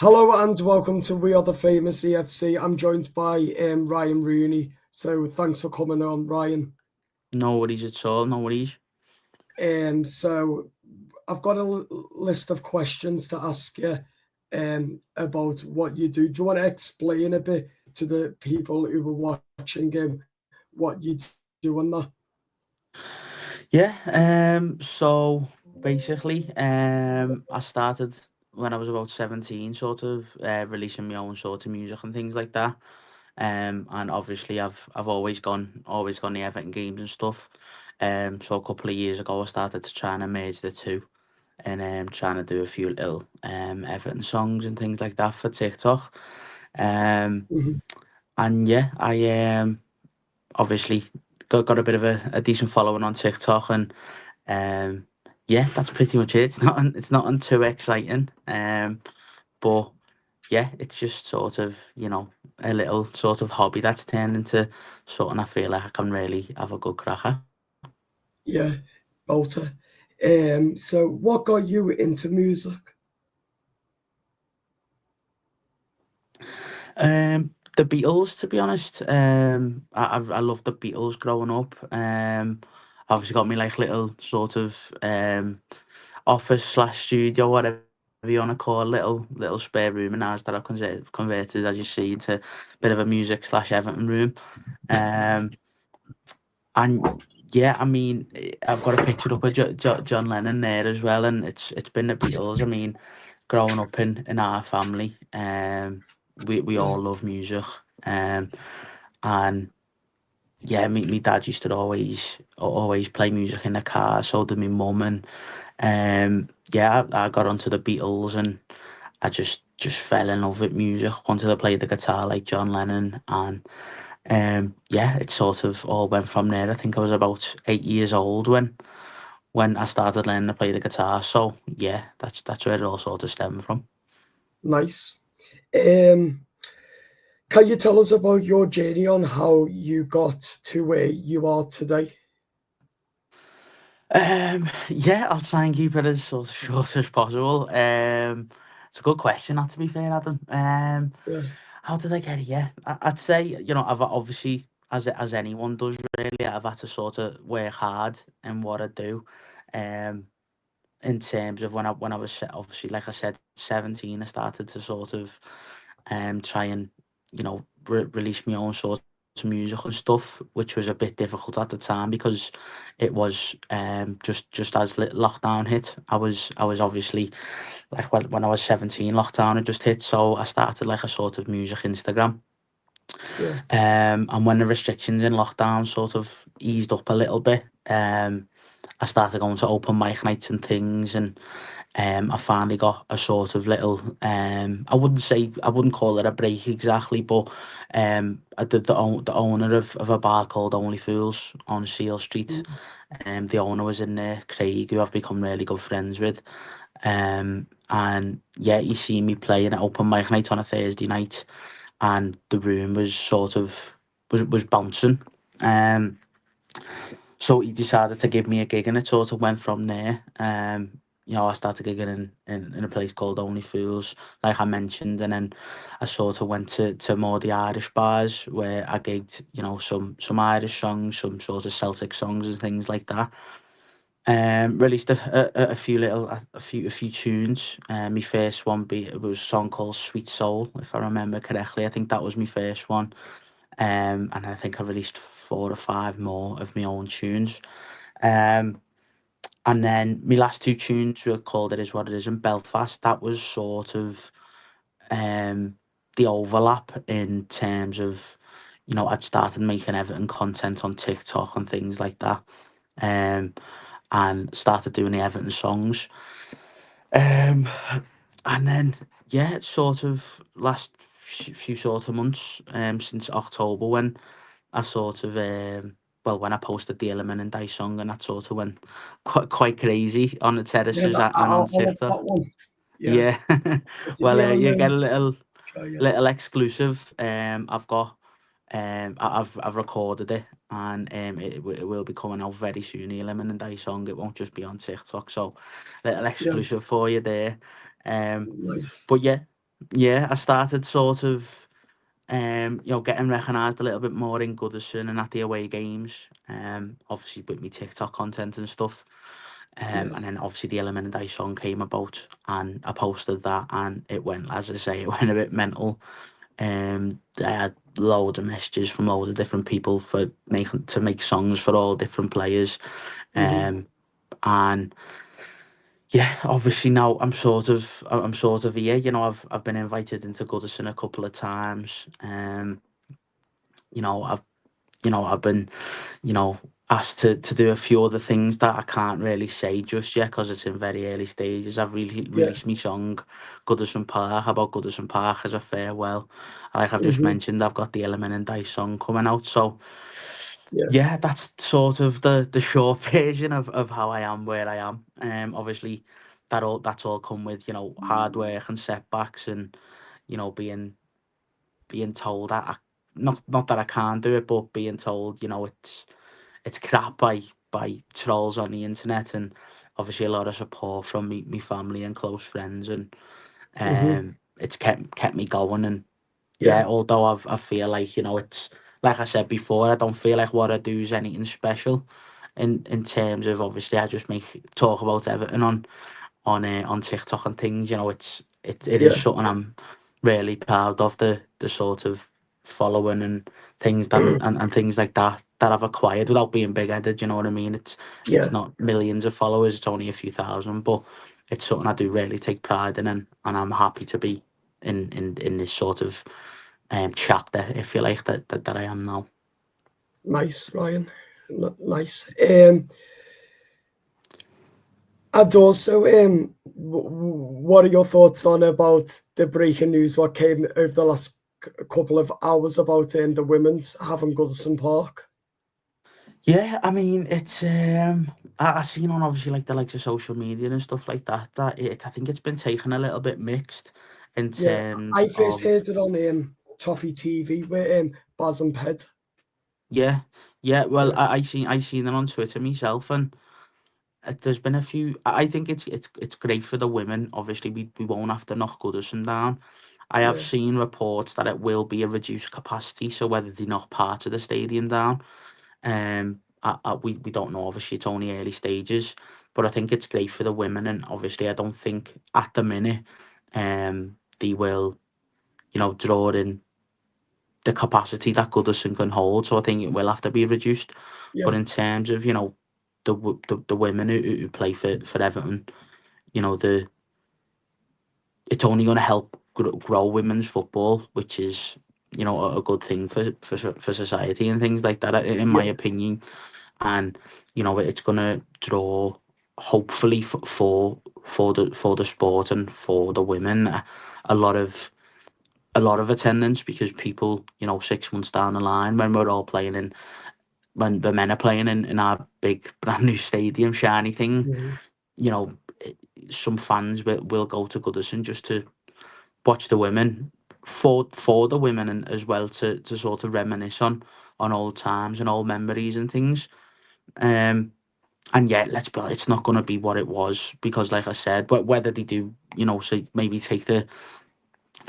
Hello and welcome to We Are the Famous EFC. I'm joined by Ryan Rooney. So thanks for coming on, Ryan. No worries at all, no worries. So I've got a list of questions to ask you about what you do. Do you want to explain a bit to the people who were watching what you do on that? Yeah, so basically, I started when I was about 17, sort of releasing my own sort of music and things like that. And obviously I've always gone the Everton games and stuff. So a couple of years ago I started to try and merge the two and trying to do a few little Everton songs and things like that for TikTok. Um, Mhm. and yeah, I obviously got a bit of a decent following on TikTok, and um yeah, that's pretty much it. It's not too exciting, but yeah, it's just sort of, a little sort of hobby that's turned into something I feel like I can really have a good crack at. Yeah, Bolter. So what got you into music? The Beatles, to be honest. I loved the Beatles growing up. Obviously got me like little sort of office slash studio, whatever you want to call it, little spare room in ours that I've converted, as you see, into a bit of a music slash Everton room. Um, and yeah, I mean, I've got a picture up of John Lennon there as well, and it's been the Beatles. I mean, growing up in our family, we Yeah, all love music, um, and yeah, me dad used to always play music in the car. So did my mum, and yeah, I got onto the Beatles, and I just fell in love with music. Wanted to play the guitar like John Lennon, and yeah, it sort of all went from there. I think I was about 8 years old when I started learning to play the guitar. So yeah, that's where it all sort of stemmed from. nice. Um, Can you tell us about your journey on how you got to where you are today? Yeah, I'll try and keep it as sort of short as possible. It's a good question, not to be fair, Adam. Yeah, How did I get here? I'd say, I've obviously, as anyone does really, I've had to sort of work hard in what I do. Um, in terms of when I was obviously, like I said, 17, I started to sort of try and release my own sort of music and stuff, which was a bit difficult at the time because it was just as lockdown hit. I was obviously, like, when I was 17, lockdown had just hit, so I started like a sort of music Instagram. yeah, And when the restrictions in lockdown sort of eased up a little bit, I started going to open mic nights and things, and I finally got a sort of little, I wouldn't call it a break exactly, but the owner of a bar called Only Fools on Seal Street, mm, the owner was in there, Craig, who I've become really good friends with. And yeah, he seen me playing at open mic night on a Thursday night, and the room was sort of was bouncing. Um, so he decided to give me a gig, and it sort of went from there. I started gigging in a place called Only Fools, like I mentioned, and then I sort of went to more the Irish bars where I gigged, some Irish songs, some sort of Celtic songs and things like that. Released a few a few tunes. My first one it was a song called Sweet Soul, if I remember correctly. I think that was my first one. And I think I released four or five more of my own tunes. Um, and then my last two tunes were called It Is What It Is in Belfast. That was sort of um, the overlap in terms of, I'd started making Everton content on TikTok and things like that. Um, and started doing the Everton songs. Um, and then, yeah, it's sort of last few sort of months, since October, when I sort of, when I posted the Element and Die song, and that sort of went quite crazy on the yeah. terraces That, I, and I on love TikTok. that one. Yeah, Yeah. the Well, you get element. a little Yeah, little exclusive. I've got I've recorded it, and it will be coming out very soon. The Element and Die song. It won't just be on TikTok. So little yeah, exclusive for you there. Um, nice. but yeah. Yeah, I started sort of getting recognised a little bit more in Goodison and at the away games. Obviously with me TikTok content and stuff. Yeah. And then obviously the Element and Dice song came about, and I posted that, and it went, as I say, it went a bit mental. I had loads of messages from loads of different people for make songs for all different players. Hmm. Um, and yeah, obviously now I'm sort of here. I've been invited into Goodison a couple of times. You know, I've I've been you know, asked to do a few other things that I can't really say just yet because it's in very early stages. I've Yeah. released my song Goodison Park about Goodison Park as a farewell. Like I've just Hmm. mentioned, I've got the Element and Dice song coming out. So Yeah. yeah, that's sort of the short version of how I am where I am. Obviously that's all come with, hard work and setbacks and, being told that not that I can't do it, but being told, it's crap by trolls on the internet, and obviously a lot of support from me family and close friends, and Hmm. it's kept me going. And Yeah. yeah, although I feel like, it's like I said before, I don't feel like what I do is anything special in terms of, obviously I just make talk about Everton on TikTok and things. It is Yeah. something I'm really proud of, the sort of following and things and things like that I've acquired without being big headed. You know what I mean? It's Yeah. not millions of followers; it's only a few thousand, but it's something I do really take pride in, and I'm happy to be in this sort of chapter, if you like, that I am now. Nice, Ryan. Nice. And also, what are your thoughts on about the breaking news? What came over the last couple of hours about the women's having Goodison Park? Yeah, I mean, it's I seen on, obviously, like the likes of social media and stuff like that. I think it's been taken a little bit mixed in Yeah, terms I first of. heard it on Toffee TV with Baz and Ped. Yeah, yeah. Well, Yeah, I seen them on Twitter myself, and there's been a few. I think it's great for the women. Obviously, we won't have to knock Goodison down. I have yeah, seen reports that it will be a reduced capacity, so whether they knock part of the stadium down. We don't know. Obviously, it's only early stages, but I think it's great for the women. And obviously, I don't think at the minute, they will, draw in the capacity that Goodison can hold. So I think it will have to be reduced. But yeah, in terms of, the women who play for Everton, the it's only going to help grow women's football, which is, a good thing for society and things like that, in my yeah, opinion. And it's going to draw, hopefully, for the sport and for the women, a lot of attendance, because people, 6 months down the line, when we're all playing in when the men are playing in our big brand new stadium, shiny thing, mhm, you know eh, some fans will go to Goodison just to watch the women, for the women, and as well to sort of reminisce on old times and old memories and things. Um, and yeah, let's be honest, it's not going to be what it was, because, like I said, but whether they do, so maybe take the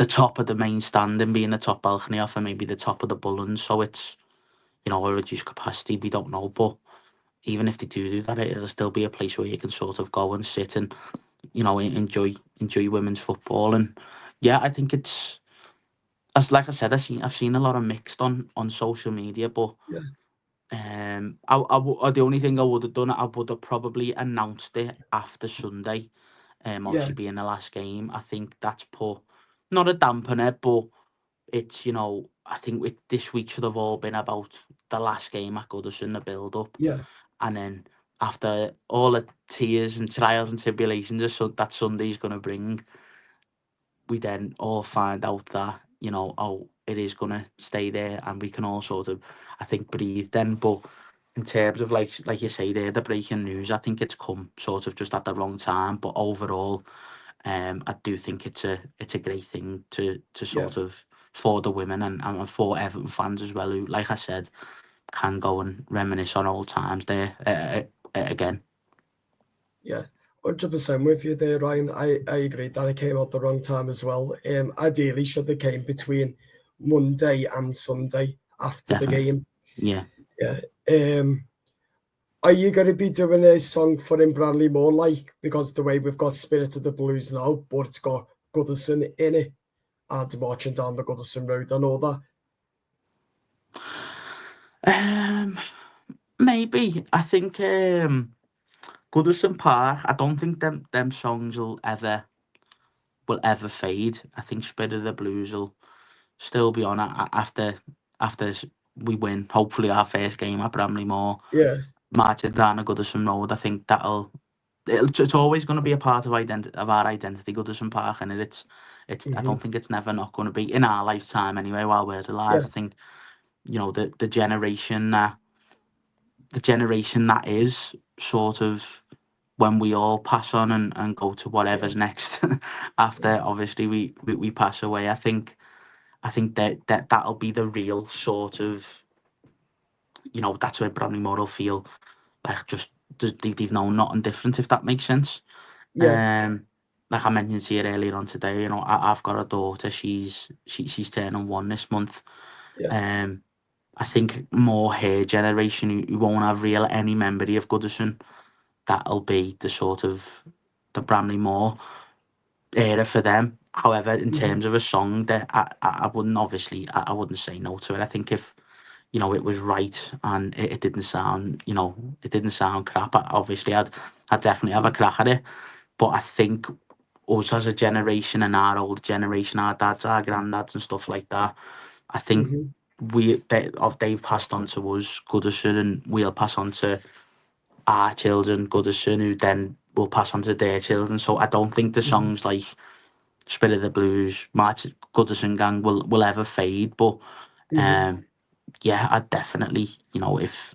top of the main stand and be in the top balcony off, and maybe the top of the Bullens, so it's, a reduced capacity. We don't know, but even if they do that, it'll still be a place where you can sort of go and sit and, enjoy women's football. And yeah, I think it's, as like I said, I've seen a lot of mixed on social media, but yeah, the only thing I would have done, I would have probably announced it after Sunday. yeah, Obviously being the last game, I think that's put not a damp on it, but it's, I think this week should have all been about the last game at Goodison, the build up, yeah, and then after all the tears and trials and tribulations that Sunday's going to bring, we then all find out that, oh, it is going to stay there, and we can all sort of, I think, breathe then. But in terms of, like you say there, the breaking news, I think it's come sort of just at the wrong time. But overall, I do think it's a great thing to yeah, sort of, for the women, and for Everton fans as well, who, like I said, can go and reminisce on old times there, again. yeah. 100% with you there, Ryan. I agree that it came out the wrong time as well. Ideally, should have came between Monday and Sunday after the Definitely. game. Yeah. Yeah. Are you going to be doing a song for him, Bradley Moore, like, because the way we've got Spirit of the Blues now, but it's got Goodison in it and marching down the Goodison Road and all that? Maybe. I think Goodison Park, I don't think them songs will ever fade. I think Spirit of the Blues will still be on after we win. Hopefully our first game at Bramley Moore, Yeah. marching down a Goodison Road. I think it's always going to be a part of our identity, Goodison Park, and it's I Hmm. don't think it's never not going to be in our lifetime anyway. While we're alive, Yeah. I think the generation that is sort of when we all pass on and go to Yeah. whatever's next after obviously we pass away. I think that'll be the real sort of, that's where Bradley Moore will feel like just they've known nothing different, if that makes sense. Yeah. Um, like I mentioned to you earlier on today, I've got a daughter. She's turning 1 this month. Yeah. Um, I think more her generation who won't have real any memory of Goodison, that'll be the sort of the Bramley Moore era for them. However, in Hmm. terms of a song, that I wouldn't obviously I wouldn't say no to it. I think if it was right and it didn't sound it didn't sound crap, obviously I'd definitely have a crack at it. But I think us as a generation and our old generation, our dads, our granddads, and stuff like that, I think Hmm. they've passed on to us Goodison, and we'll pass on to our children Goodison, who then will pass on to their children. So I don't think the Hmm. songs like Spirit of the Blues, March Goodison Gang will ever fade. But Hmm. um, yeah, I'd definitely, if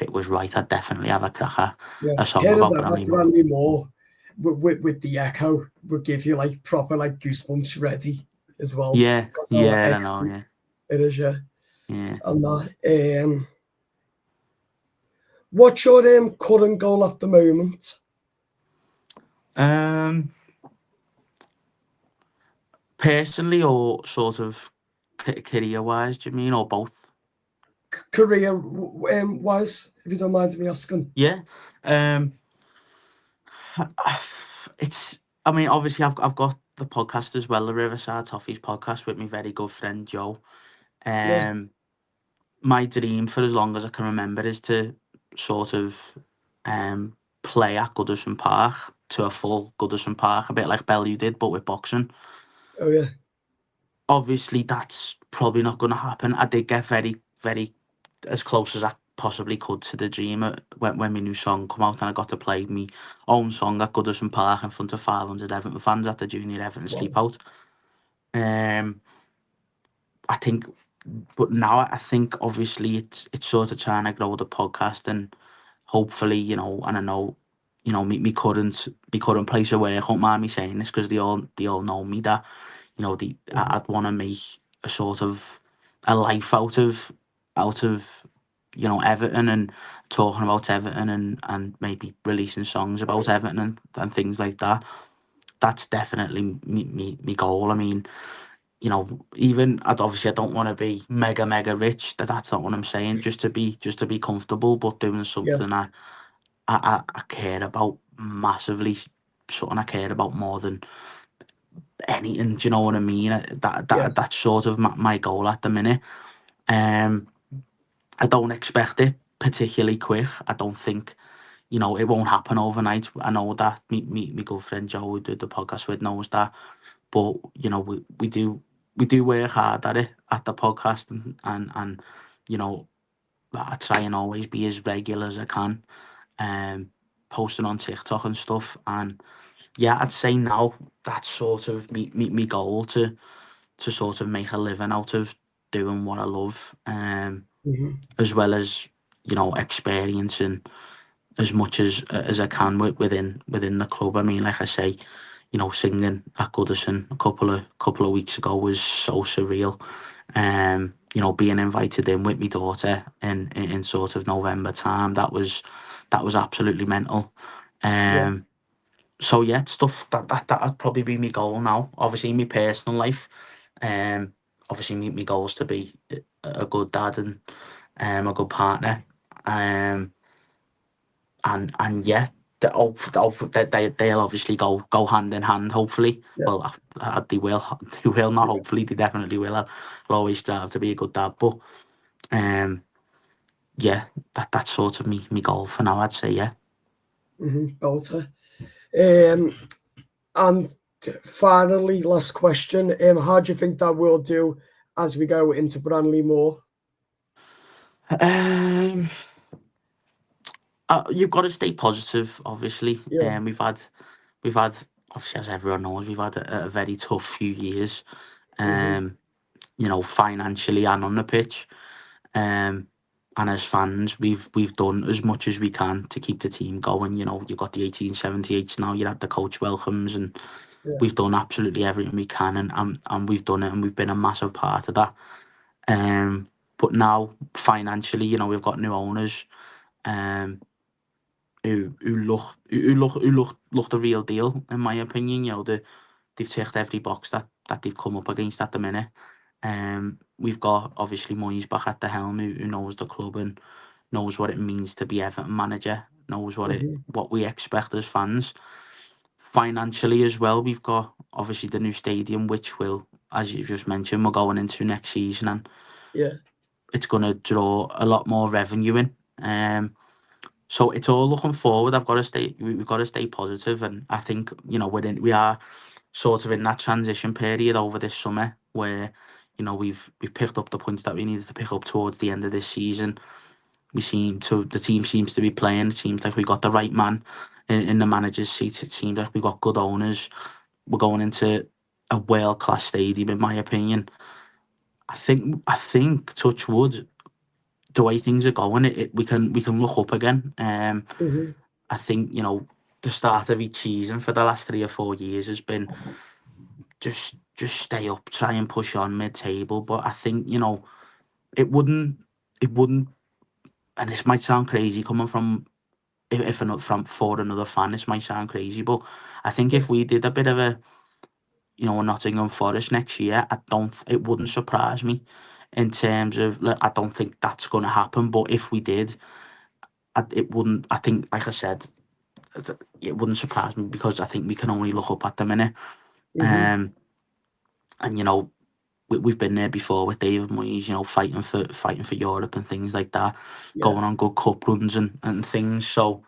it was right, I'd definitely have a crack at Yeah. a song Hearing about that Bramley Moore. Bradley Moore with the echo would give you like proper like goosebumps ready as well. Yeah, Because how yeah, I know, echo yeah, it is, yeah. yeah. And that what's your current goal at the moment? Um, Personally, or sort of career-wise, do you mean, or both? Career wise, if you don't mind me asking. Yeah. Um, it's. I mean, obviously, I've got the podcast as well, the Riverside Toffees podcast with my very good friend Joe. Yeah. Um, my dream for as long as I can remember is to sort of um play at Goodison Park, to a full Goodison Park, a bit like Bellew did, but with boxing. Oh yeah. Obviously, that's probably not going to happen. I did get very, very as close as I possibly could to the dream when my new song come out, and I got to play my own song at Goodison Park in front of 500 Everton fans at the Junior Everton Wow. Sleepout. Um, I think, but now I think obviously it's sort of trying to grow the podcast, and hopefully, and I know, me current place of work, I don't mind me saying this because they all know me, that Hmm. I'd want to make a sort of a life out of Everton, and talking about Everton, and maybe releasing songs about Right. Everton, and things like that. That's definitely me goal. I mean, even I don't want to be mega mega rich. That's not what I'm saying. Just to be comfortable, but doing Yeah. something I care about massively, something I care about more than anything. Do you know what I mean? Yeah. That's sort of my goal at the minute. Um, I don't expect it particularly quick. I don't think it won't happen overnight. I know that. Me good friend Joe, who did the podcast with, knows that. But we do work hard at it, at the podcast, and you know I try and always be as regular as I can, um, posting on TikTok and stuff. And yeah, I'd say now that's sort of me goal, to sort of make a living out of doing what I love, Hmm. as well as experiencing as much as I can within the club. I mean, like I say, singing at Goodison a couple of weeks ago was so surreal. Being invited in with my daughter in sort of November time, that was absolutely mental. Yeah. Um, So yeah, stuff that'd probably be my goal now. Obviously, my personal life. Obviously, my goal is to be a good dad and a good partner. And yeah, they'll obviously go hand in hand. Hopefully, Yeah. well, they will. They will not. Hopefully, they definitely will. I'll always strive to be a good dad, but yeah, that's sort of me goal for now. I'd say yeah. Belter. And finally, last question. How do you think that we'll do as we go into Branley more? You've got to stay positive. Obviously, Yeah. we've had obviously, as everyone knows, we've had a very tough few years. Financially and on the pitch. And as fans, we've done as much as we can to keep the team going. You've got the 1878s now. You had the coach welcomes, and Yeah. we've done absolutely everything we can, and we've done it, and we've been a massive part of that. But now financially, we've got new owners, who look the real deal, in my opinion. They've ticked every box that they've come up against at the minute. We've got obviously Moyes back at the helm, who knows the club and knows what it means to be Everton manager, knows what we expect as fans. Financially as well, we've got obviously the new stadium, which will, as you just mentioned, we're going into next season, and Yeah. it's going to draw a lot more revenue in. So it's all looking forward. We've got to stay positive, and I think we are sort of in that transition period over this summer where we've picked up the points that we needed to pick up towards the end of this season. The team seems to be playing. It seems like we got the right man in the manager's seat. It seems like we got good owners. We're going into a world class stadium, in my opinion. I think touch wood, the way things are going, we can look up again. I think the start of each season for the last 3 or 4 years has been just stay up, try and push on mid table. But I think it wouldn't, and this might sound crazy coming from if not from for another fan, this might sound crazy, but I think Yeah. if we did a bit of a Nottingham Forest next year, it wouldn't surprise me in terms of I don't think that's going to happen. But if we did, it wouldn't. I think, like I said, it wouldn't surprise me because I think we can only look up at the minute. And we've been there before with David Moyes, fighting for Europe and things like that, Yeah. going on good cup runs and things. So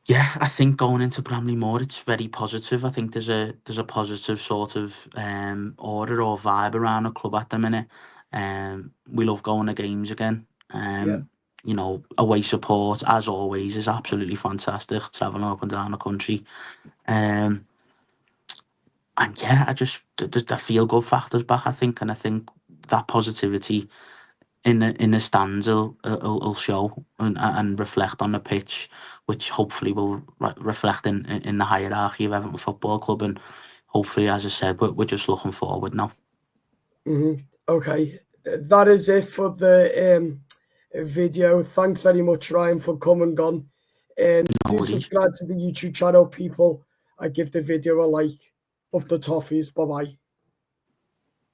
yeah, I think going into Bramley Moor, it's very positive. I think there's a positive sort of order or vibe around the club at the minute. We love going to games again. Yeah. Away support, as always, is absolutely fantastic, travelling up and down the country. And yeah, the feel good factor's back, I think, and I think that positivity in the stands will show and reflect on the pitch, which hopefully will reflect in the hierarchy of Everton Football Club, and hopefully, as I said, we're just looking forward now. Okay, that is it for the video. Thanks very much, Ryan, for coming on. No Do worries. subscribe to the YouTube channel, people. I give the video a like. Up the toffees. Bye bye.